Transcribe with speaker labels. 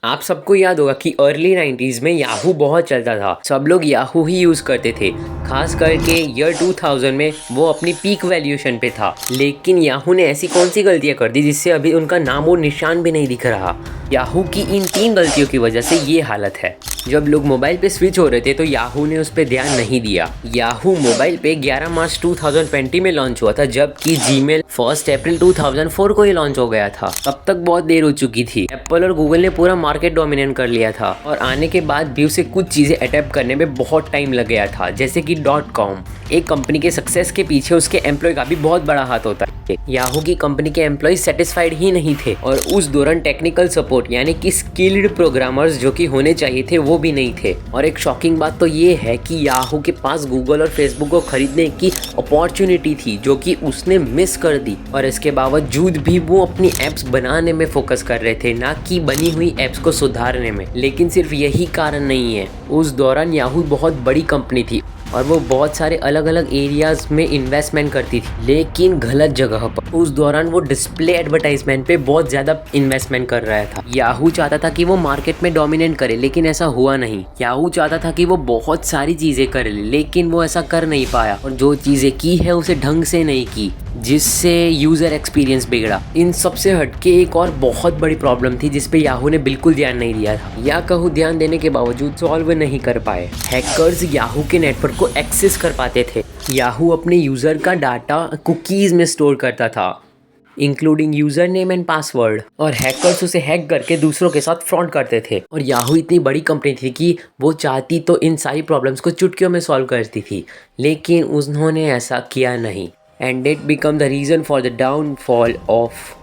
Speaker 1: आप सबको याद होगा कि अर्ली 90s में याहू बहुत चलता था। सब लोग याहू ही यूज़ करते थे। खास करके ईयर 2000 में वो अपनी पीक वैल्यूएशन पे था। लेकिन याहू ने ऐसी कौन सी गलतियां कर दी जिससे अभी उनका नाम और निशान भी नहीं दिख रहा। याहू की इन 3 गलतियों की वजह से ये हालत है। जब लोग मोबाइल पे स्विच हो रहे थे तो याहू ने उस पर ध्यान नहीं दिया। याहू मोबाइल पे 11 मार्च 2020 में लॉन्च हुआ था, जबकि जीमेल 1 अप्रैल 2004 को ही लॉन्च हो गया था। तब तक बहुत देर हो चुकी थी। एप्पल और गूगल ने पूरा मार्केट डोमिनेट कर लिया था और आने के बाद भी उसे कुछ चीज़ें अडेप्ट करने में बहुत टाइम लग गया था, जैसे कि .com। एक कंपनी के सक्सेस के पीछे उसके एम्प्लॉय का भी बहुत बड़ा हाथ होता है। याहू की कंपनी के एम्प्लॉय सेटिस्फाइड ही नहीं थे और उस दौरान टेक्निकल सपोर्ट यानी कि स्किल्ड प्रोग्रामर्स जो कि होने चाहिए थे वो भी नहीं थे। और एक शॉकिंग बात तो ये है कि याहू के पास गूगल और फेसबुक को खरीदने की अपॉर्चुनिटी थी जो कि उसने मिस कर दी, और इसके बावजूद भी वो अपनी एप्स बनाने में फोकस कर रहे थे, ना कि बनी हुई एप्स को सुधारने में। लेकिन सिर्फ यही कारण नहीं है, उस दौरान याहू बहुत बड़ी कंपनी थी और वो बहुत सारे अलग अलग एरियाज में इन्वेस्टमेंट करती थी, लेकिन गलत जगह पर। उस दौरान वो डिस्प्ले एडवर्टाइजमेंट पे बहुत ज़्यादा इन्वेस्टमेंट कर रहा था। याहू चाहता था कि वो मार्केट में डोमिनेट करे, लेकिन ऐसा हुआ नहीं। याहू चाहता था कि वो बहुत सारी चीज़ें करे, लेकिन वो ऐसा कर नहीं पाया, और जो चीज़ें की है उसे ढंग से नहीं की, जिससे यूज़र एक्सपीरियंस बिगड़ा। इन सबसे हटके एक और बहुत बड़ी प्रॉब्लम थी जिस पे याहू ने बिल्कुल ध्यान नहीं दिया था, या कहूँ ध्यान देने के बावजूद सॉल्व नहीं कर पाए। हैकर्स याहू के नेटवर्क को एक्सेस कर पाते थे। याहू अपने यूज़र का डाटा कुकीज़ में स्टोर करता था, including user name and password, और हैकर्स उसे हैक करके दूसरों के साथ फ्रॉड करते थे। और याहू इतनी बड़ी कंपनी थी कि वो चाहती तो इन सारी प्रॉब्लम्स को चुटकियों में सॉल्व करती थी, लेकिन उन्होंने ऐसा किया नहीं, and it become the reason for the downfall of